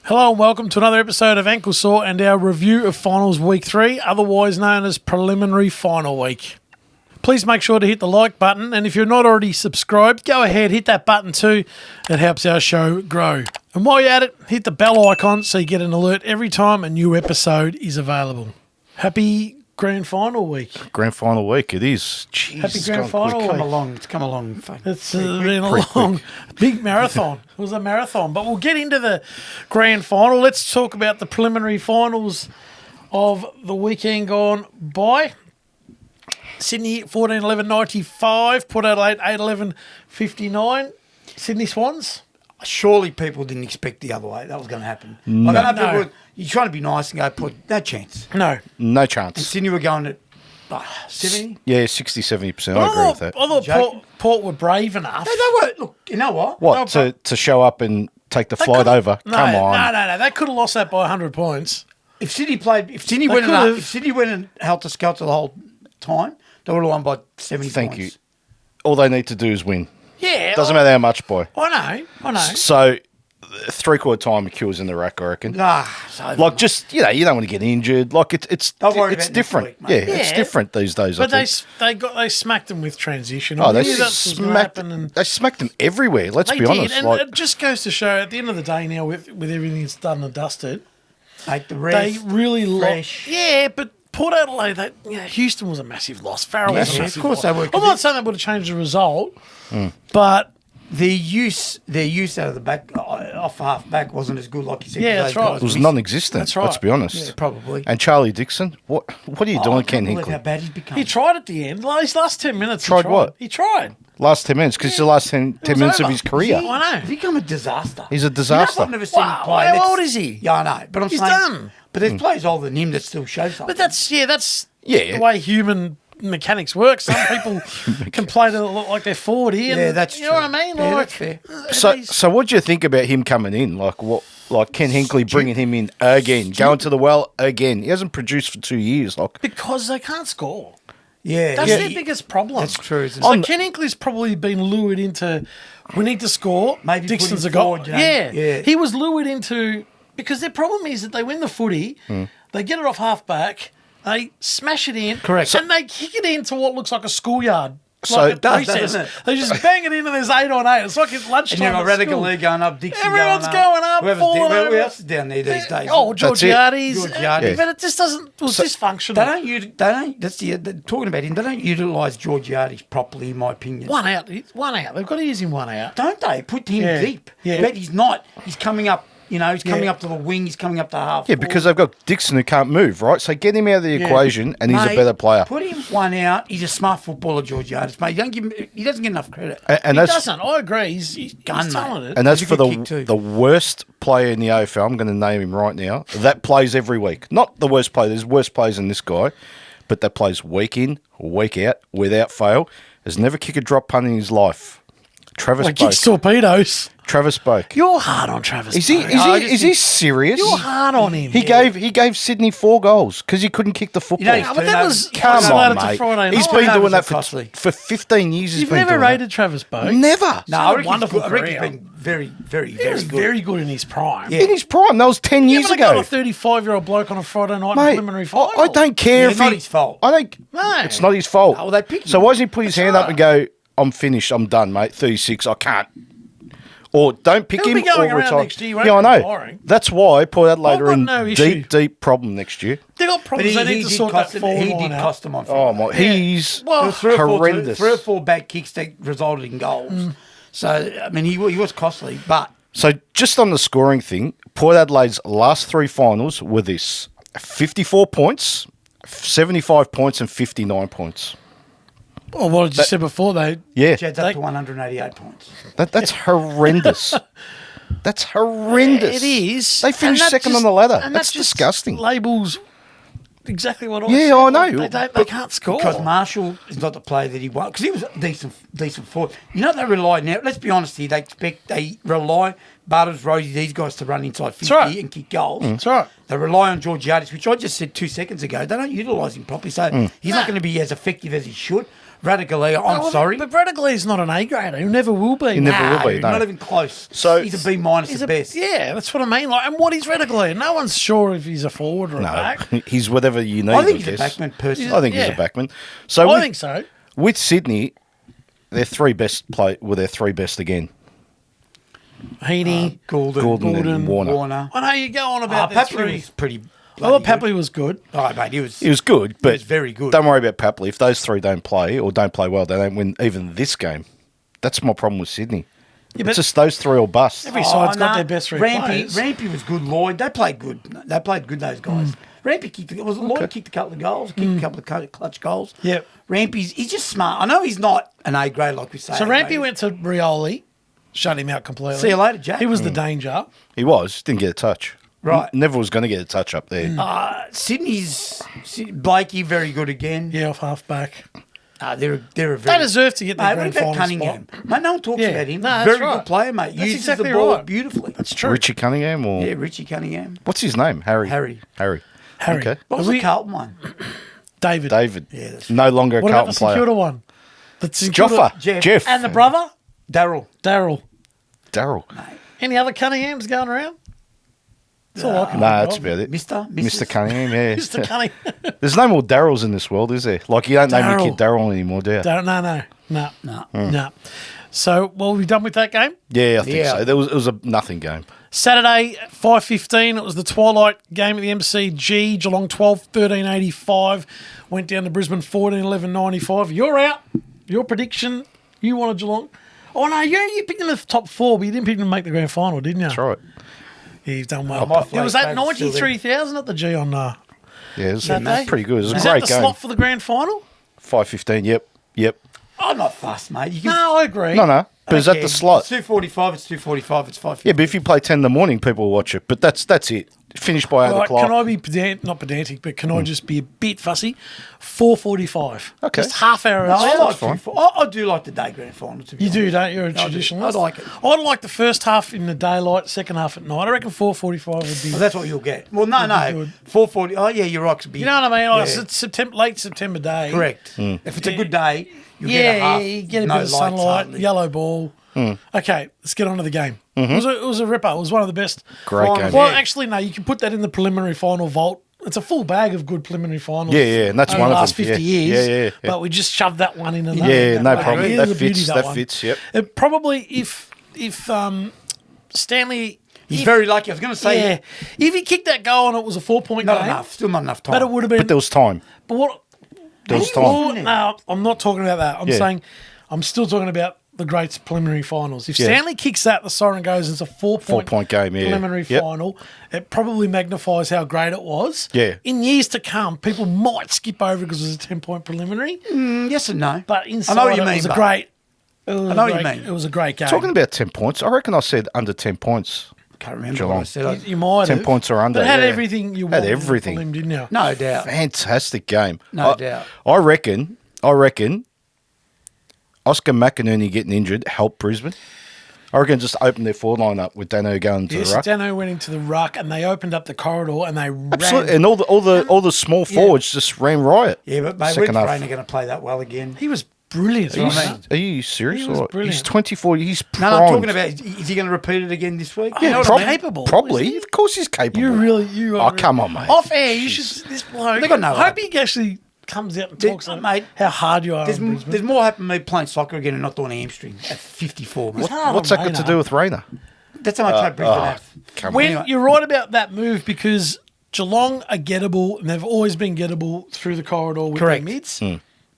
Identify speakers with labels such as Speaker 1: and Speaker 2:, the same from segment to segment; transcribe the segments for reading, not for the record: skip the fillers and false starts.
Speaker 1: Hello and welcome to another episode of Ankle Sore and our review of Finals Week 3, otherwise known as Preliminary Final Week. Please make sure to hit the like button, and if you're not already subscribed, go ahead, hit that button too. It helps our show grow. And while you're at it, hit the bell icon so you get an alert every time a new episode is available. Happy Grand Final Week.
Speaker 2: Grand Final Week, it is. Jeez,
Speaker 1: Happy Grand Final Week.
Speaker 3: It's come along.
Speaker 1: It's been a long, big marathon. It was a marathon. But we'll get into the Grand Final. Let's talk about the preliminary finals of the weekend gone by. Sydney 14-11-95, Port Adelaide 8-11-59. Sydney Swans.
Speaker 3: Surely people didn't expect the other way. That was going to happen. I don't know if you're trying to be nice and go, Port, no chance.
Speaker 1: No
Speaker 2: chance.
Speaker 3: And Sydney were going at 70?
Speaker 2: Yeah, 60-70%. I agree with that.
Speaker 1: I thought Port were brave enough.
Speaker 3: No, they were. Look, you know what?
Speaker 2: What, to show up and take the flight over?
Speaker 1: No,
Speaker 2: Come on.
Speaker 1: No. They could have lost that by 100 points.
Speaker 3: If Sydney went and helter-skelter the whole time, they would have won by 70
Speaker 2: Thank
Speaker 3: points.
Speaker 2: you. All they need to do is win.
Speaker 1: Yeah.
Speaker 2: Doesn't matter how much, boy.
Speaker 1: I know.
Speaker 2: So, three-quarter time, McHugh's in the rack, I reckon.
Speaker 3: Like,
Speaker 2: just, you don't want to get injured. Like, it's
Speaker 3: Don't worry about
Speaker 2: different.
Speaker 3: next week, mate.
Speaker 2: It's different these days,
Speaker 1: But
Speaker 2: I think.
Speaker 1: they smacked them with transition.
Speaker 2: Oh, they
Speaker 1: smacked
Speaker 2: smacked them everywhere, let's be honest.
Speaker 1: And it just goes to show, at the end of the day now, with everything that's done and dusted,
Speaker 3: mate, the
Speaker 1: they
Speaker 3: rest,
Speaker 1: really
Speaker 3: fresh.
Speaker 1: Yeah, but Port Adelaide, Houston was a massive loss. Farrell was a massive
Speaker 3: of course
Speaker 1: loss.
Speaker 3: they were.
Speaker 1: I'm not saying they would have changed the result, but
Speaker 3: Their use out of the back, off half back, wasn't as good, like you said.
Speaker 1: Yeah, that's right.
Speaker 2: It was non-existent,
Speaker 1: That's right.
Speaker 2: let's be honest.
Speaker 3: Yeah, probably.
Speaker 2: And Charlie Dixon, what are you doing, Ken
Speaker 3: Look how
Speaker 2: Hinkley?
Speaker 3: bad he's become.
Speaker 1: he tried at the end. His last 10 minutes.
Speaker 2: Tried what?
Speaker 1: He tried.
Speaker 2: Last 10 minutes, because it's the last 10
Speaker 1: was
Speaker 2: minutes of
Speaker 1: over.
Speaker 2: his career.
Speaker 1: I know.
Speaker 3: He's become a disaster.
Speaker 2: He's a disaster.
Speaker 3: I've never seen him
Speaker 1: Wow,
Speaker 3: play.
Speaker 1: how
Speaker 3: That's-
Speaker 1: old is he?
Speaker 3: Yeah, I know. But I'm
Speaker 1: He's
Speaker 3: saying,
Speaker 1: done.
Speaker 3: But there's players older than him that still show something.
Speaker 1: But that's
Speaker 2: Yeah.
Speaker 1: the way human mechanics work. Some people can play to look like they're 40. And,
Speaker 3: Yeah, that's
Speaker 1: you know
Speaker 3: true.
Speaker 1: what I mean?
Speaker 3: Yeah,
Speaker 1: Like,
Speaker 3: that's fair.
Speaker 2: So what do you think about him coming in? Like Ken Hinkley bringing him in again, going to the well again. He hasn't produced for 2 years.
Speaker 1: because they can't score.
Speaker 3: Yeah,
Speaker 1: That's
Speaker 3: yeah.
Speaker 1: their biggest problem.
Speaker 3: That's true, isn't it?
Speaker 1: So Ken Hinkley's probably been lured into, we need to score.
Speaker 3: Maybe
Speaker 1: Dixon's
Speaker 3: put
Speaker 1: a
Speaker 3: him
Speaker 1: goal.
Speaker 3: forward, you know?
Speaker 1: Yeah.
Speaker 3: Yeah.
Speaker 1: He was lured into, because their problem is that they win the footy, they get it off half back, they smash it in.
Speaker 3: Correct.
Speaker 1: And they kick it into what looks like a schoolyard.
Speaker 2: So
Speaker 1: Like
Speaker 2: it
Speaker 1: a
Speaker 3: does,
Speaker 1: recess.
Speaker 3: doesn't it?
Speaker 1: They just bang it in and there's 8 on 8. It's like it's
Speaker 3: And
Speaker 1: lunchtime.
Speaker 3: you've got
Speaker 1: at
Speaker 3: Radical
Speaker 1: school.
Speaker 3: League going up, Dixon
Speaker 1: Everyone's
Speaker 3: going
Speaker 1: going up, falling
Speaker 3: Who
Speaker 1: over.
Speaker 3: else is down there these days?
Speaker 1: Oh,
Speaker 2: That's it.
Speaker 1: Georgiades.
Speaker 3: Georgiades.
Speaker 1: But it just doesn't, it was dysfunctional.
Speaker 3: They don't, talking about him, they don't utilise Georgiades properly, in my opinion.
Speaker 1: One out. They've got to use him one out.
Speaker 3: Don't they? Put him
Speaker 1: Yeah.
Speaker 3: deep.
Speaker 1: Yeah.
Speaker 3: But he's not. He's coming up, he's coming up to the wing, he's coming up to half.
Speaker 2: Yeah, because they've got Dixon who can't move, right? So get him out of the equation, and he's a
Speaker 3: Mate,
Speaker 2: better player.
Speaker 3: Put him one out. He's a smart footballer, Georgiades, mate. He doesn't get enough credit.
Speaker 2: And
Speaker 1: He
Speaker 2: that's
Speaker 1: doesn't. I agree. He's
Speaker 3: Gun, mate.
Speaker 1: talented.
Speaker 2: and that's
Speaker 3: He's a
Speaker 2: for
Speaker 3: good kick too.
Speaker 2: the worst player in the AFL. I'm going to name him right now. That plays every week. Not the worst player. There's worse players than this guy, but that plays week in, week out, without fail. Has never kicked a drop punt in his life. Travis
Speaker 1: Like kicks
Speaker 2: Spoke.
Speaker 1: torpedoes.
Speaker 2: Travis Spoke.
Speaker 1: You're hard on Travis.
Speaker 2: Is he?
Speaker 1: Spoke.
Speaker 2: Is he serious?
Speaker 1: You're hard on him.
Speaker 2: He gave Sydney 4 goals because he couldn't kick the football.
Speaker 3: he's
Speaker 1: Yeah, but that was
Speaker 2: Come
Speaker 1: isolated
Speaker 2: on,
Speaker 1: to
Speaker 2: mate.
Speaker 1: Friday
Speaker 2: He's
Speaker 1: night.
Speaker 2: been doing
Speaker 3: Turnovers
Speaker 2: that
Speaker 3: are
Speaker 2: for
Speaker 3: costly.
Speaker 2: 15 years.
Speaker 1: You've never rated Travis Spoke.
Speaker 2: Never.
Speaker 3: No,
Speaker 1: a
Speaker 3: I reckon
Speaker 1: wonderful
Speaker 3: he's
Speaker 1: career.
Speaker 3: been very, very,
Speaker 1: He
Speaker 3: very
Speaker 1: was
Speaker 3: good.
Speaker 1: very good in his prime.
Speaker 3: Yeah.
Speaker 2: In his prime. That was 10
Speaker 1: You
Speaker 2: years
Speaker 1: haven't got
Speaker 2: ago.
Speaker 1: a 35-year-old bloke on a Friday night in
Speaker 2: Mate,
Speaker 1: preliminary final.
Speaker 2: I don't care
Speaker 3: Yeah,
Speaker 2: if
Speaker 3: not his fault.
Speaker 2: I don't.
Speaker 1: No.
Speaker 2: It's not his fault.
Speaker 3: Oh, well, they pick him.
Speaker 2: So why doesn't he put his hand up
Speaker 1: right.
Speaker 2: and go, I'm finished, I'm done, mate, 36, I can't. Or don't pick
Speaker 1: He'll
Speaker 2: him
Speaker 1: be going
Speaker 2: or
Speaker 1: around
Speaker 2: retire.
Speaker 1: next year, he won't
Speaker 2: Yeah, I
Speaker 1: be
Speaker 2: know.
Speaker 1: retiring.
Speaker 2: That's why Port Adelaide
Speaker 1: I've
Speaker 2: are
Speaker 1: got
Speaker 2: in
Speaker 1: no issue.
Speaker 2: deep problem next year.
Speaker 1: They've got
Speaker 3: But
Speaker 1: problems. They need to sort that forward
Speaker 3: he
Speaker 1: line
Speaker 3: did
Speaker 1: out.
Speaker 3: cost them on
Speaker 2: Oh,
Speaker 3: Friday.
Speaker 2: my. He's
Speaker 1: Well,
Speaker 3: There was three
Speaker 2: horrendous.
Speaker 3: or four bad kicks that resulted in goals. So, I mean, he was costly, but
Speaker 2: So just on the scoring thing, Port Adelaide's last 3 finals were this: 54 points, 75 points, and 59 points.
Speaker 1: Well, what did you say before?
Speaker 2: Yeah,
Speaker 3: Jed's up to 188 points.
Speaker 2: that's horrendous. That's horrendous.
Speaker 1: It is.
Speaker 2: They finished
Speaker 1: And that
Speaker 2: second
Speaker 1: just-
Speaker 2: on the ladder.
Speaker 1: and
Speaker 2: That's
Speaker 1: that just
Speaker 2: disgusting.
Speaker 1: Labels exactly what I
Speaker 2: Yeah,
Speaker 1: said.
Speaker 2: I know.
Speaker 1: They can't score.
Speaker 3: Because Marshall is not the player that he was. Because he was a decent forward. You know, they rely now, let's be honest here, they rely, Bartles, Rosie, these guys to run inside 50
Speaker 1: right.
Speaker 3: and kick goals.
Speaker 1: That's right.
Speaker 3: They rely on Georgiades, which I just said 2 seconds ago. They don't utilise him properly. So he's not going to be as effective as he should. Radically, I'm sorry.
Speaker 1: But Bradley's not an A grader. He never will be.
Speaker 2: He never will be. No.
Speaker 3: Not even close.
Speaker 2: So-
Speaker 3: he's a B minus at best.
Speaker 1: Yeah, that's what I mean. Like, and what is Radically? No one's sure if he's a forward or a
Speaker 2: No,
Speaker 1: back.
Speaker 2: he's whatever you need.
Speaker 3: I think he's a
Speaker 2: guess.
Speaker 3: backman personally.
Speaker 2: I think he's
Speaker 1: Yeah.
Speaker 2: a backman. So
Speaker 1: I
Speaker 2: with,
Speaker 1: think so.
Speaker 2: with Sydney, their three best were their three best again.
Speaker 1: Heaney,
Speaker 2: Gordon and Warner.
Speaker 1: I know you go on about the
Speaker 3: Papley
Speaker 1: three.
Speaker 3: was pretty.
Speaker 1: I thought
Speaker 3: bloody
Speaker 1: Papley was good.
Speaker 3: good. Oh, mate, he was.
Speaker 2: He was good, but
Speaker 3: was very good.
Speaker 2: Don't worry about Papley. If those three don't play or don't play well, they don't win even this game. That's my problem with Sydney.
Speaker 1: Yeah, but
Speaker 2: It's just those three or bust.
Speaker 1: every side's got
Speaker 3: nah,
Speaker 1: their best three
Speaker 3: Rampy,
Speaker 1: players.
Speaker 3: Rampy was good. Lloyd, they played good. They played good. Those guys. Rampy kicked. Lloyd kicked a couple of goals. Kicked a couple of clutch goals.
Speaker 1: Yep.
Speaker 3: Rampy's. He's just smart. I know he's not an A grade like we say.
Speaker 1: So
Speaker 3: A
Speaker 1: Rampy
Speaker 3: grade.
Speaker 1: went to Rioli, shut him out completely.
Speaker 3: See you later, Jack.
Speaker 1: He was the danger.
Speaker 2: He didn't get a touch.
Speaker 3: Right.
Speaker 2: Never was going to get a touch up there.
Speaker 3: Sydney's Blakey very good again.
Speaker 1: Yeah, off half back.
Speaker 3: They're a very.
Speaker 1: They deserve to get the
Speaker 3: Mate,
Speaker 1: grand
Speaker 3: what about
Speaker 1: final
Speaker 3: Cunningham?
Speaker 1: spot.
Speaker 3: Mate, no one talks
Speaker 1: Yeah.
Speaker 3: about him.
Speaker 1: No, that's
Speaker 3: very
Speaker 1: right.
Speaker 3: good player, mate.
Speaker 1: That's
Speaker 3: Uses
Speaker 1: exactly
Speaker 3: the ball
Speaker 1: right.
Speaker 3: beautifully.
Speaker 1: That's true.
Speaker 2: Richie Cunningham or
Speaker 3: Yeah, Richie Cunningham.
Speaker 2: what's his name? Harry.
Speaker 3: Harry.
Speaker 2: Harry. Okay.
Speaker 3: What was
Speaker 1: Are
Speaker 3: the
Speaker 1: we-
Speaker 3: Carlton one?
Speaker 1: David.
Speaker 2: David.
Speaker 3: Yeah, that's-
Speaker 2: No longer a
Speaker 1: What about
Speaker 2: Carlton
Speaker 1: the St.
Speaker 2: player.
Speaker 1: Kilda one? The St. Kilda-
Speaker 2: Joffa.
Speaker 3: Jeff.
Speaker 1: And the brother?
Speaker 3: Daryl.
Speaker 1: Daryl.
Speaker 2: Daryl.
Speaker 1: Any other Cunninghams going around? That's all I can
Speaker 2: Nah,
Speaker 1: think
Speaker 2: that's
Speaker 1: of.
Speaker 2: about it.
Speaker 3: Mr.
Speaker 2: Mr. Cunningham, yeah.
Speaker 1: Mr. Cunningham.
Speaker 2: There's no more Daryls in this world, is there? Like, you don't name your kid Daryl anymore, do you?
Speaker 1: No. So, well, we done with that game?
Speaker 2: Yeah, I think
Speaker 3: Yeah.
Speaker 2: so. It was a nothing game.
Speaker 1: Saturday, 5:15. It was the twilight game at the MCG. Geelong 12-13-85. Went down to Brisbane 14-11-95. You're out. Your prediction, you wanted Geelong. Oh, no, you picked them in the top four, but you didn't pick them to make the grand final, didn't you?
Speaker 2: That's right.
Speaker 1: Yeah, you've done well.
Speaker 3: my
Speaker 1: It was at
Speaker 3: favourite's still there.
Speaker 1: 93,000 at the G on
Speaker 2: Yeah, it was
Speaker 1: Saturday.
Speaker 2: pretty good. It was a
Speaker 1: Is
Speaker 2: great
Speaker 1: that the
Speaker 2: game.
Speaker 1: slot for the grand final?
Speaker 2: 5:15, yep.
Speaker 3: I'm not fussed, mate. You can,
Speaker 1: No, I agree.
Speaker 2: No. But is that
Speaker 3: Okay,
Speaker 2: the slot?
Speaker 3: It's 2:45. It's 2:45. It's 5:50.
Speaker 2: Yeah, but if you play 10 in the morning, people will watch it. But that's it. Finish by 8
Speaker 1: Right,
Speaker 2: o'clock.
Speaker 1: can I be not pedantic, but can I just be a bit fussy? 4:45.
Speaker 2: Okay.
Speaker 1: Just half hour.
Speaker 3: No, I like
Speaker 2: fine.
Speaker 3: I do like the day grand final. To be
Speaker 1: You do,
Speaker 3: honest.
Speaker 1: don't you? You're a
Speaker 3: I do.
Speaker 1: traditionalist.
Speaker 3: I like it.
Speaker 1: I like the first half in the daylight, second half at night. I reckon 4:45 would be.
Speaker 3: Well, that's what you'll get. Well, no,
Speaker 1: good.
Speaker 3: 4:40. Oh, yeah, you're right. 'Cause it'd be-
Speaker 1: You know what I mean? Like,
Speaker 3: Yeah.
Speaker 1: it's September, late September day.
Speaker 3: Correct. If it's a good day, you'll get a
Speaker 1: Yeah,
Speaker 3: half.
Speaker 1: you get a
Speaker 3: no
Speaker 1: bit of
Speaker 3: lights
Speaker 1: sunlight,
Speaker 3: hardly.
Speaker 1: yellow ball. Okay, let's get on to the game. It was a ripper. It was one of the best.
Speaker 2: Great
Speaker 3: Final.
Speaker 2: game.
Speaker 1: Well,
Speaker 3: Yeah.
Speaker 1: actually, no. You can put that in the preliminary final vault. It's a full bag of good preliminary finals.
Speaker 2: Yeah, and that's
Speaker 1: over
Speaker 2: one
Speaker 1: the
Speaker 2: of
Speaker 1: last
Speaker 2: them.
Speaker 1: 50
Speaker 2: Yeah.
Speaker 1: years.
Speaker 2: Yeah.
Speaker 1: But we just shoved that one in.
Speaker 2: Yeah, no
Speaker 1: way.
Speaker 2: problem.
Speaker 1: Here's
Speaker 2: That
Speaker 1: the beauty
Speaker 2: fits,
Speaker 1: of
Speaker 2: that
Speaker 1: one.
Speaker 2: fits, yep.
Speaker 1: It probably, if Stanley...
Speaker 3: He's
Speaker 1: if-
Speaker 3: very lucky. I was going to say,
Speaker 1: Yeah. If he kicked that goal and it was a 4-point
Speaker 3: not
Speaker 1: game...
Speaker 3: enough. Still not enough time.
Speaker 1: But it would have been...
Speaker 2: But there was time.
Speaker 1: But what...
Speaker 2: There was
Speaker 1: Oh,
Speaker 2: time.
Speaker 1: no, I'm not talking about that. I'm
Speaker 2: Yeah.
Speaker 1: saying... I'm still talking about the greats preliminary finals. If
Speaker 2: Yeah.
Speaker 1: Stanley kicks that, the siren goes, it's a 4-point,
Speaker 2: 4-point game, yeah.
Speaker 1: preliminary
Speaker 2: Yep.
Speaker 1: final. It probably magnifies how great it was.
Speaker 2: Yeah.
Speaker 1: In years to come, people might skip over because it was a 10-point preliminary.
Speaker 3: yes and no.
Speaker 1: But inside,
Speaker 3: I know what you
Speaker 1: it
Speaker 3: mean.
Speaker 1: was a
Speaker 3: but
Speaker 1: great... It was
Speaker 3: I know
Speaker 1: a
Speaker 3: what you
Speaker 1: great-
Speaker 3: mean.
Speaker 1: It was a great game.
Speaker 2: Talking about 10 points, I reckon I said under 10 points.
Speaker 3: Can't remember
Speaker 2: Geelong.
Speaker 3: what I said.
Speaker 1: You might
Speaker 2: 10
Speaker 1: have.
Speaker 2: points or under,
Speaker 1: But it had
Speaker 2: yeah.
Speaker 1: everything you
Speaker 2: Had
Speaker 1: wanted
Speaker 2: everything.
Speaker 1: from him, didn't you?
Speaker 3: No doubt.
Speaker 2: Fantastic game.
Speaker 3: No doubt.
Speaker 2: I reckon Oscar McInerney getting injured helped Brisbane. I reckon just opened their forward line up with Dano going to
Speaker 1: Yes,
Speaker 2: the ruck.
Speaker 1: Dano went into the ruck and they opened up the corridor and they
Speaker 2: Absolutely.
Speaker 1: ran.
Speaker 2: And all the small forwards just ran riot.
Speaker 3: Yeah, but mate,
Speaker 2: Second
Speaker 3: when's
Speaker 2: half.
Speaker 3: Rainer going to play that well again?
Speaker 1: He was brilliant.
Speaker 3: Are you
Speaker 1: wasn't
Speaker 3: serious?
Speaker 1: he?
Speaker 2: Are you serious?
Speaker 1: He was
Speaker 2: or what?
Speaker 1: brilliant.
Speaker 2: He's 24. He's
Speaker 3: No,
Speaker 2: primed.
Speaker 3: I'm talking about, is he going to repeat it again this week?
Speaker 1: Yeah,
Speaker 3: You know what
Speaker 1: prob-
Speaker 3: I mean?
Speaker 1: capable,
Speaker 2: Probably.
Speaker 1: isn't he?
Speaker 2: Of course he's capable.
Speaker 1: You are
Speaker 2: Oh, come on, mate.
Speaker 1: Off air, you should. This bloke.
Speaker 3: They got no
Speaker 1: I hope
Speaker 3: hope.
Speaker 1: he actually comes out and
Speaker 3: There-
Speaker 1: talks about
Speaker 3: mate,
Speaker 1: how hard you are.
Speaker 3: There's,
Speaker 1: in Brisbane.
Speaker 3: there's more happening to me playing soccer again and not doing a hamstring at 54. Mate.
Speaker 1: hard
Speaker 2: What's
Speaker 1: on
Speaker 2: that got to
Speaker 1: Rayner.
Speaker 2: do with Rayner?
Speaker 3: That's how much hope Brisbane have.
Speaker 2: Come
Speaker 1: When
Speaker 3: Anyway.
Speaker 1: you're right about that move because Geelong are gettable and they've always been gettable through the corridor with
Speaker 3: Correct.
Speaker 1: their mids,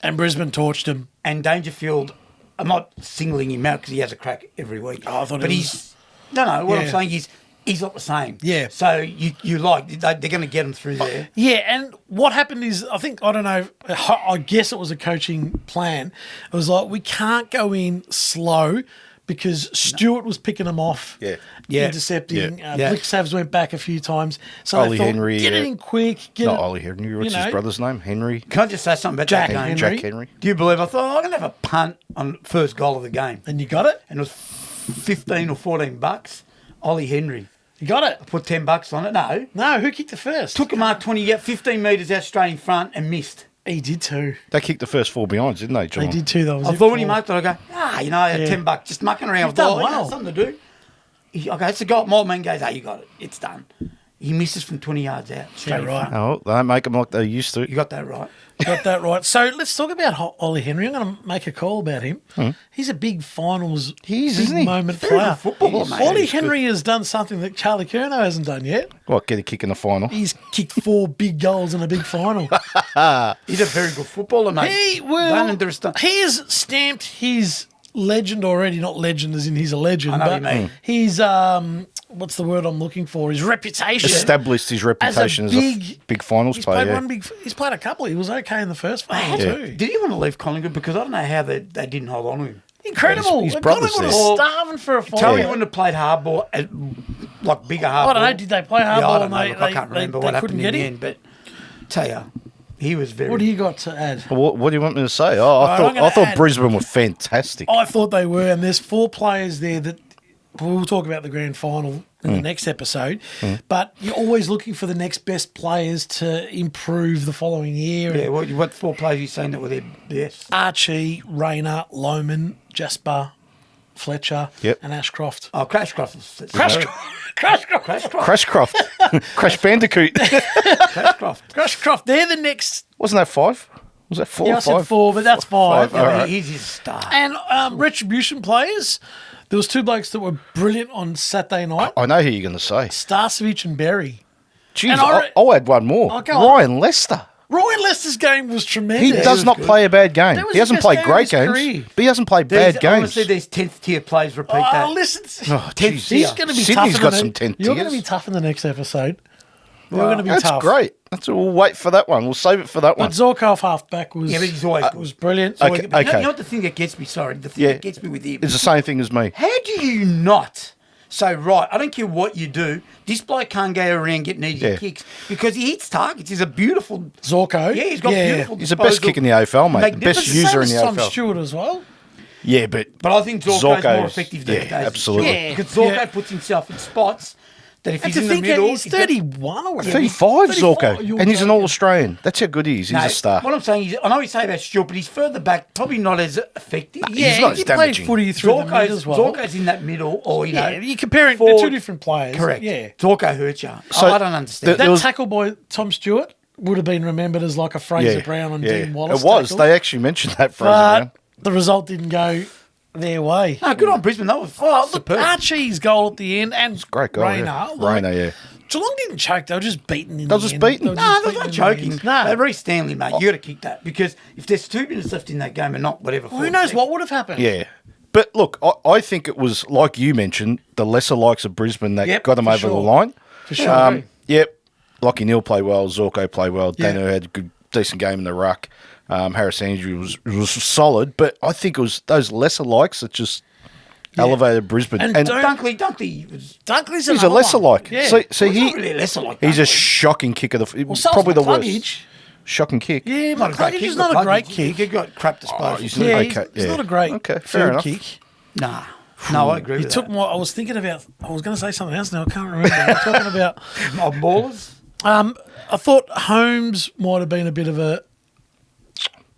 Speaker 1: and Brisbane torched them.
Speaker 3: And Dangerfield, I'm not singling him out because he has a crack every week.
Speaker 1: Oh, I thought
Speaker 3: but
Speaker 1: it
Speaker 3: he's no. What I'm
Speaker 1: Yeah.
Speaker 3: saying is he's not the same.
Speaker 1: Yeah.
Speaker 3: So you like they're going to get him through there.
Speaker 1: Yeah, and what happened is, I don't know, I guess it was a coaching plan. It was like, we can't go in slow because Stewart was picking them off,
Speaker 2: Yeah.
Speaker 3: Yeah.
Speaker 1: intercepting.
Speaker 3: Yeah.
Speaker 1: Blixavs went back a few times. So
Speaker 2: Ollie
Speaker 1: they thought,
Speaker 2: Henry,
Speaker 1: get it
Speaker 2: yeah.
Speaker 1: in quick. Get
Speaker 2: Not
Speaker 1: it.
Speaker 2: Ollie Henry. What's
Speaker 1: you
Speaker 2: his
Speaker 1: know.
Speaker 2: brother's name? Henry.
Speaker 3: Can I just say something about
Speaker 1: Jack
Speaker 3: that game?
Speaker 1: Henry.
Speaker 2: Jack Henry.
Speaker 3: Do you believe I thought I'm going to have a punt on first goal of the game,
Speaker 1: And you got it?
Speaker 3: and it was 15 or 14 bucks. Ollie Henry
Speaker 1: You got it?
Speaker 3: put 10 bucks on it. No,
Speaker 1: No, who kicked the first?
Speaker 3: took a mark 20, 15 metres out straight in front and missed.
Speaker 1: He did too.
Speaker 2: They kicked the first 4 behinds, didn't they, John?
Speaker 1: They did too. That was
Speaker 3: I
Speaker 1: it
Speaker 3: thought when he
Speaker 1: for-
Speaker 3: marked it, I go, $10, just mucking around.
Speaker 1: You've done
Speaker 3: I thought,
Speaker 1: well.
Speaker 3: something to do. Okay, it's a goal. My man goes, you got it. It's done. He misses from 20 yards out.
Speaker 1: Yeah, right.
Speaker 2: Oh, they don't make them like they used to.
Speaker 3: You got that right.
Speaker 1: Got that right. So let's talk about Ollie Henry. I'm going to make a call about him. He's a big finals,
Speaker 2: He is,
Speaker 1: big
Speaker 2: isn't he?
Speaker 1: moment
Speaker 3: Very
Speaker 1: player.
Speaker 3: good footballer, mate.
Speaker 1: Ollie
Speaker 3: He's
Speaker 1: Henry has done something that Charlie Curnow hasn't done yet.
Speaker 2: What, get a kick in the final?
Speaker 1: He's kicked 4 big goals in a big final.
Speaker 3: He's a very good footballer, mate.
Speaker 1: He
Speaker 3: Don't
Speaker 1: will.
Speaker 3: understand.
Speaker 1: He has stamped his legend already. Not legend as in he's a legend,
Speaker 3: I know
Speaker 1: but
Speaker 3: what you mean.
Speaker 1: his what's the word I'm looking for? His reputation.
Speaker 2: Established his reputation as a big finals
Speaker 1: He's
Speaker 2: player.
Speaker 1: played
Speaker 2: Yeah.
Speaker 1: one big. He's played a couple. He was okay in the first final
Speaker 2: Yeah.
Speaker 1: too.
Speaker 3: Did he want to leave Collingwood? Because I don't know how they didn't hold on to him.
Speaker 1: Incredible.
Speaker 2: His
Speaker 1: The
Speaker 2: brother's
Speaker 1: Collingwood
Speaker 2: there.
Speaker 1: are starving for a final.
Speaker 3: Tell me he wouldn't have played hardball, like bigger hardball.
Speaker 1: I don't know. Did they play hardball?
Speaker 3: Yeah, I don't
Speaker 1: and
Speaker 3: know.
Speaker 1: they,
Speaker 3: Look, I can't
Speaker 1: they,
Speaker 3: remember
Speaker 1: they
Speaker 3: what
Speaker 1: couldn't
Speaker 3: happened
Speaker 1: get
Speaker 3: in the
Speaker 1: him.
Speaker 3: end, but tell you, he was very.
Speaker 1: What do you got to add?
Speaker 2: What do you want me to say? Oh,
Speaker 1: I'm gonna
Speaker 2: I thought
Speaker 1: add-
Speaker 2: Brisbane were fantastic.
Speaker 1: I thought they were, and there's 4 players there that we'll talk about the grand final in the next episode. But you're always looking for the next best players to improve the following year.
Speaker 3: Yeah, what 4 players you saying that were their best?
Speaker 1: Archie, Rayner, Loman, Jasper, Fletcher,
Speaker 2: Yep.
Speaker 1: and Ashcroft.
Speaker 3: Oh, Crashcroft.
Speaker 1: Crashcroft.
Speaker 2: Crashcroft. Crash Bandicoot.
Speaker 3: Crashcroft.
Speaker 1: Crashcroft. They're the next.
Speaker 2: Wasn't that 5? Was that 4
Speaker 1: Yeah,
Speaker 2: or
Speaker 1: I said
Speaker 2: 5?
Speaker 1: 4, but that's 5.
Speaker 2: All right.
Speaker 3: He's his star.
Speaker 1: And retribution players. There was 2 blokes that were brilliant on Saturday night.
Speaker 2: I know who you're going to say.
Speaker 1: Starcevic and Berry.
Speaker 2: Jeez,
Speaker 1: And I re-
Speaker 2: I'll add one more.
Speaker 1: Oh, go on.
Speaker 2: Ryan Lester.
Speaker 1: Ryan Lester's game was
Speaker 2: He
Speaker 1: tremendous.
Speaker 2: does not play a bad game.
Speaker 1: That was
Speaker 2: He hasn't
Speaker 1: his
Speaker 2: played
Speaker 1: best game of
Speaker 2: great
Speaker 1: his
Speaker 2: games,
Speaker 1: career.
Speaker 2: but he hasn't played bad
Speaker 3: I want to
Speaker 2: games.
Speaker 3: see these 10th tier players repeat that.
Speaker 1: Oh, listen.
Speaker 2: Oh,
Speaker 3: Tenth
Speaker 2: jeez.
Speaker 3: tier.
Speaker 1: He's going to be
Speaker 2: Sydney's
Speaker 1: tough.
Speaker 2: got some 10
Speaker 1: You're going to
Speaker 2: tiers.
Speaker 1: be tough in the next episode. You're going to be
Speaker 2: That's
Speaker 1: tough.
Speaker 2: great. We'll wait for that one. We'll save it for that one.
Speaker 1: But Zorko halfback was,
Speaker 3: Yeah, but he's always good.
Speaker 1: was brilliant.
Speaker 2: Okay.
Speaker 3: But you know what the thing that gets me, the thing
Speaker 2: Yeah.
Speaker 3: that gets me with him.
Speaker 2: It's the same thing as me.
Speaker 3: How do you not say, right, I don't care what you do, this bloke can't go around getting easy
Speaker 2: Yeah.
Speaker 3: kicks because he hits targets. He's a beautiful...
Speaker 1: Zorko.
Speaker 3: Yeah, he's got beautiful
Speaker 2: He's the best
Speaker 3: disposal.
Speaker 2: kick in the AFL, mate. The
Speaker 3: Magnificent.
Speaker 2: best
Speaker 1: It's the
Speaker 2: user
Speaker 1: same
Speaker 2: in the
Speaker 1: as Tom
Speaker 2: AFL.
Speaker 1: Stewart as well.
Speaker 2: Yeah, but
Speaker 3: But I think Zorko's more
Speaker 2: Zorko's-
Speaker 3: effective
Speaker 2: yeah,
Speaker 3: these days.
Speaker 2: absolutely.
Speaker 1: Yeah.
Speaker 3: Because Zorko
Speaker 1: Yeah.
Speaker 3: puts himself in spots that if
Speaker 1: And
Speaker 3: he's
Speaker 1: to
Speaker 3: in the
Speaker 1: think
Speaker 3: middle...
Speaker 1: he's 31 or whatever.
Speaker 2: 35 Zorko.
Speaker 1: 35, you're
Speaker 2: And he's an
Speaker 1: joking.
Speaker 2: All-Australian. That's how good he is. He's
Speaker 3: No,
Speaker 2: a star.
Speaker 3: What I'm saying is, I know you say about Stewart, but he's further back, probably not as effective.
Speaker 1: Yeah,
Speaker 2: not
Speaker 1: he
Speaker 2: as
Speaker 1: played
Speaker 2: damaging.
Speaker 1: footy through the mid as well.
Speaker 3: Zorko's in that middle, or, you know...
Speaker 1: Yeah, you're comparing
Speaker 3: forward-
Speaker 1: they're 2 different players.
Speaker 3: Correct.
Speaker 1: Yeah.
Speaker 3: Zorko hurts you.
Speaker 2: So
Speaker 3: I don't understand.
Speaker 1: That
Speaker 2: There was-
Speaker 1: tackle by Tom Stewart would have been remembered as like a Fraser Brown and Dean Wallace
Speaker 2: It was.
Speaker 1: tackle.
Speaker 2: They actually mentioned that Fraser Brown.
Speaker 1: But the result didn't go their way.
Speaker 3: No, good on Brisbane. That was
Speaker 1: Oh, look,
Speaker 3: superb.
Speaker 1: Archie's goal at the end and
Speaker 2: Great goal.
Speaker 1: Rayner.
Speaker 2: Yeah.
Speaker 1: like,
Speaker 2: Rayner, yeah.
Speaker 1: Geelong didn't choke. They were just beaten in
Speaker 2: They were
Speaker 1: the
Speaker 2: just
Speaker 1: end.
Speaker 2: beaten.
Speaker 1: They were
Speaker 3: No, there's
Speaker 1: beaten
Speaker 3: no
Speaker 1: in the
Speaker 3: choking.
Speaker 1: end. No.
Speaker 3: But Reece Stanley, mate, you got to kick that because if there's 2 minutes left in that game and not whatever,
Speaker 1: Well, who knows what would have happened?
Speaker 2: Yeah. But look, I think it was, like you mentioned, the lesser likes of Brisbane that
Speaker 1: Yep,
Speaker 2: got them
Speaker 1: for
Speaker 2: over
Speaker 1: sure.
Speaker 2: the line.
Speaker 1: For sure.
Speaker 2: Yep. Lockie Neal played well. Zorko played well.
Speaker 1: Yeah.
Speaker 2: Dano had a good, decent game in the ruck. Harris Andrew was solid. But I think it was those lesser likes that just elevated Brisbane.
Speaker 1: And don't-
Speaker 3: Dunkley was...
Speaker 1: Dunkley's
Speaker 2: he's a
Speaker 1: another
Speaker 2: lesser
Speaker 1: one.
Speaker 2: like.
Speaker 1: Yeah.
Speaker 2: So
Speaker 3: He's not really a lesser like
Speaker 2: he's a
Speaker 3: Dunkley.
Speaker 2: shocking kick of the...
Speaker 1: well, so's
Speaker 2: probably the worst.
Speaker 1: McCluggage.
Speaker 2: Shocking kick.
Speaker 1: Yeah,
Speaker 3: Not a great
Speaker 1: McCluggage
Speaker 3: kick.
Speaker 1: is not a great
Speaker 3: McCluggage,
Speaker 1: kick.
Speaker 3: He got crap disposal.
Speaker 2: he's
Speaker 1: Yeah,
Speaker 2: Okay,
Speaker 1: he's
Speaker 2: yeah.
Speaker 1: not a great
Speaker 2: Okay, fair
Speaker 1: third
Speaker 2: enough.
Speaker 1: kick.
Speaker 3: Nah. No, I agree
Speaker 1: You
Speaker 3: with
Speaker 1: took
Speaker 3: that.
Speaker 1: my. I was thinking about. I was going to say something else now. I can't remember. I'm talking about.
Speaker 3: Oh, ballers?
Speaker 1: I thought Holmes might have been a bit of a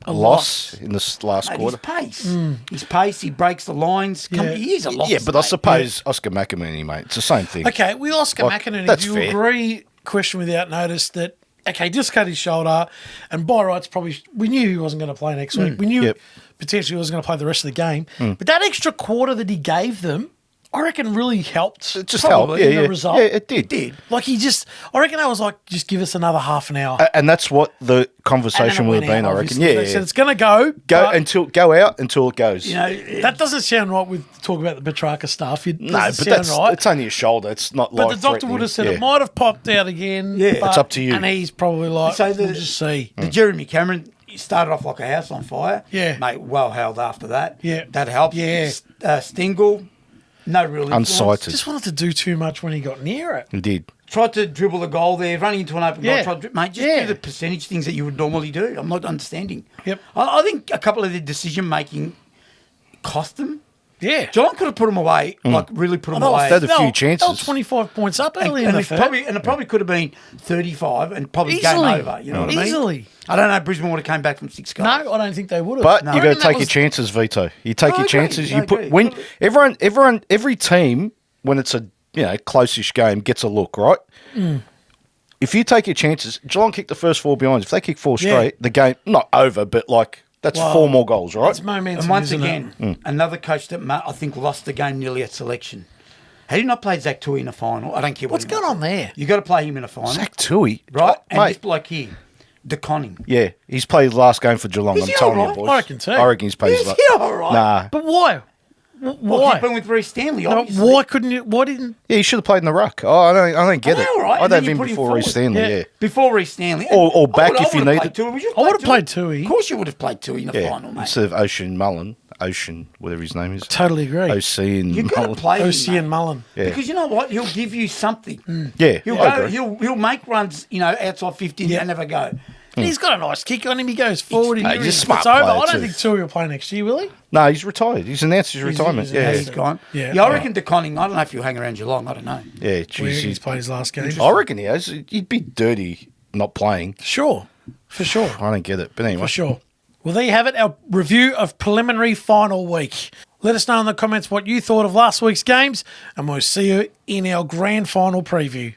Speaker 2: Loss in this last
Speaker 3: Mate,
Speaker 2: quarter.
Speaker 3: his pace, he breaks the lines.
Speaker 1: Yeah.
Speaker 3: He is a loss.
Speaker 2: Yeah, but I
Speaker 3: mate.
Speaker 2: suppose Oscar McAmini, mate, it's the same thing.
Speaker 1: Okay, with Oscar
Speaker 2: Like,
Speaker 1: McInerney,
Speaker 2: that's
Speaker 1: do you
Speaker 2: fair.
Speaker 1: agree, question without notice, that, okay, just cut his shoulder, and by rights, probably, we knew he wasn't going to play next week. We knew
Speaker 2: Yep.
Speaker 1: potentially he wasn't going to play the rest of the game. But that extra quarter that he gave them, I reckon really helped.
Speaker 2: It just
Speaker 1: probably
Speaker 2: helped.
Speaker 1: in
Speaker 2: Yeah,
Speaker 1: the
Speaker 2: yeah.
Speaker 1: result.
Speaker 2: Yeah, it did.
Speaker 1: Like I reckon I was like, just give us another half an hour.
Speaker 2: And that's what the
Speaker 1: And then
Speaker 2: conversation
Speaker 1: it
Speaker 2: would have
Speaker 1: went
Speaker 2: been,
Speaker 1: out,
Speaker 2: I reckon.
Speaker 1: obviously.
Speaker 2: Yeah,
Speaker 1: They
Speaker 2: yeah.
Speaker 1: said it's going to go.
Speaker 2: Go out until it goes.
Speaker 3: You know,
Speaker 1: That doesn't sound right with talk about the Petrarca stuff. It
Speaker 2: no,
Speaker 1: doesn't
Speaker 2: but
Speaker 1: sound right.
Speaker 2: it's only a shoulder. It's not
Speaker 1: But
Speaker 2: life
Speaker 1: the doctor would have said
Speaker 2: yeah.
Speaker 1: it might have popped out again.
Speaker 3: Yeah.
Speaker 1: but-
Speaker 2: It's up to you.
Speaker 1: And he's probably like,
Speaker 3: So
Speaker 1: we'll just see.
Speaker 3: the Jeremy Cameron, he started off like a house on fire.
Speaker 1: Yeah.
Speaker 3: Mate, well held after that.
Speaker 1: Yeah.
Speaker 3: That helped.
Speaker 1: Yeah.
Speaker 3: Stingle, no real influence.
Speaker 2: Unsighted.
Speaker 1: Just wanted to do too much when he got near it.
Speaker 2: He did.
Speaker 3: Tried to dribble the goal there, running into an open
Speaker 1: Yeah.
Speaker 3: goal. Mate, just
Speaker 1: Yeah.
Speaker 3: do the percentage things that you would normally do. I'm not understanding.
Speaker 1: Yep.
Speaker 3: I think a couple of the decision making cost them.
Speaker 1: Yeah.
Speaker 3: Geelong could have put them away, like really put them away.
Speaker 2: They had a few
Speaker 1: They were
Speaker 2: chances.
Speaker 1: 25 points up early in
Speaker 3: and
Speaker 1: the
Speaker 3: it
Speaker 1: third.
Speaker 3: probably could have been 35 and probably
Speaker 1: Easily.
Speaker 3: game over. You know what I mean?
Speaker 1: Easily.
Speaker 3: I don't know. Brisbane would have came back from 6 goals.
Speaker 1: No, I don't think they would have.
Speaker 2: But
Speaker 1: I
Speaker 2: you got to
Speaker 1: reckon that
Speaker 2: take your
Speaker 1: was-
Speaker 2: chances, Vito. You take
Speaker 3: I
Speaker 2: your
Speaker 3: agree,
Speaker 2: chances.
Speaker 3: I
Speaker 2: You put
Speaker 3: agree.
Speaker 2: when every team when it's a close-ish game gets a look, right? If you take your chances, Geelong kicked the first 4 behinds. If they kick 4
Speaker 1: Yeah.
Speaker 2: straight, the game not over, but like that's
Speaker 1: Well,
Speaker 2: 4 more goals, right?
Speaker 1: It's momentum,
Speaker 3: And once
Speaker 1: isn't
Speaker 3: again,
Speaker 1: it?
Speaker 3: another coach that I think lost the game nearly at selection. Had he not played Zach Tui in a final, I don't care what
Speaker 1: What's
Speaker 3: he
Speaker 1: going
Speaker 3: was.
Speaker 1: on there?
Speaker 3: You got to play him in a final,
Speaker 2: Zach Tui,
Speaker 3: right?
Speaker 2: Oh,
Speaker 3: And
Speaker 2: mate.
Speaker 3: this bloke here, DeConning.
Speaker 2: Yeah, he's played the last game for Geelong.
Speaker 3: Is
Speaker 2: I'm
Speaker 3: he
Speaker 2: telling
Speaker 3: all
Speaker 2: you,
Speaker 3: right?
Speaker 2: boys.
Speaker 1: I reckon too.
Speaker 2: I reckon he's played.
Speaker 3: Is
Speaker 2: his
Speaker 3: he all right?
Speaker 2: Nah.
Speaker 1: But why?
Speaker 3: Well,
Speaker 1: Why?
Speaker 3: he's been with Reece Stanley,
Speaker 1: No,
Speaker 3: obviously.
Speaker 1: why couldn't you? Why didn't?
Speaker 2: Yeah, he should have played in the ruck. Oh, I don't get
Speaker 3: Oh,
Speaker 2: it.
Speaker 3: all right,
Speaker 2: I'd
Speaker 3: and then
Speaker 2: have
Speaker 3: you
Speaker 2: him
Speaker 3: put him
Speaker 2: before Reece
Speaker 3: forward.
Speaker 2: Stanley.
Speaker 1: Yeah.
Speaker 2: Yeah.
Speaker 3: Before Reece Stanley.
Speaker 2: Or back
Speaker 3: I would-
Speaker 2: if you
Speaker 3: I would have
Speaker 2: need
Speaker 3: played
Speaker 2: it.
Speaker 3: Tui. Would you
Speaker 1: I would have
Speaker 3: Tui?
Speaker 1: played Tui.
Speaker 3: Of course you would have played Tui in the
Speaker 2: Yeah.
Speaker 3: final, mate.
Speaker 2: Instead of Ocean, whatever his name is.
Speaker 1: Totally agree.
Speaker 2: OC and
Speaker 3: You've got to
Speaker 2: Mullen.
Speaker 3: play him,
Speaker 1: OC
Speaker 3: mate.
Speaker 1: and Mullen.
Speaker 2: Yeah.
Speaker 3: Because you know what? He'll give you something.
Speaker 2: Yeah,
Speaker 3: He'll
Speaker 2: I
Speaker 3: go.
Speaker 2: agree.
Speaker 3: He'll make runs, outside 15
Speaker 1: Yeah.
Speaker 3: and never go.
Speaker 1: And he's got a nice kick on him. He goes forward.
Speaker 2: He's a
Speaker 1: It's
Speaker 2: smart
Speaker 1: over.
Speaker 2: player
Speaker 1: I don't
Speaker 2: too.
Speaker 1: think Tui will play next year, will he?
Speaker 2: No, he's retired. He's announced his retirement.
Speaker 1: he's
Speaker 2: yeah,
Speaker 1: announced
Speaker 3: He's gone.
Speaker 1: Yeah.
Speaker 3: I reckon DeConning, I don't know if he'll hang around Geelong. I don't know.
Speaker 2: yeah.
Speaker 1: Well,
Speaker 2: Geez,
Speaker 1: he's played his last game.
Speaker 2: I reckon he has. He'd be dirty not playing.
Speaker 1: Sure. For sure.
Speaker 2: I don't get it. But anyway,
Speaker 1: For sure. Well, there you have it, our review of preliminary final week. Let us know in the comments what you thought of last week's games, and we'll see you in our grand final preview.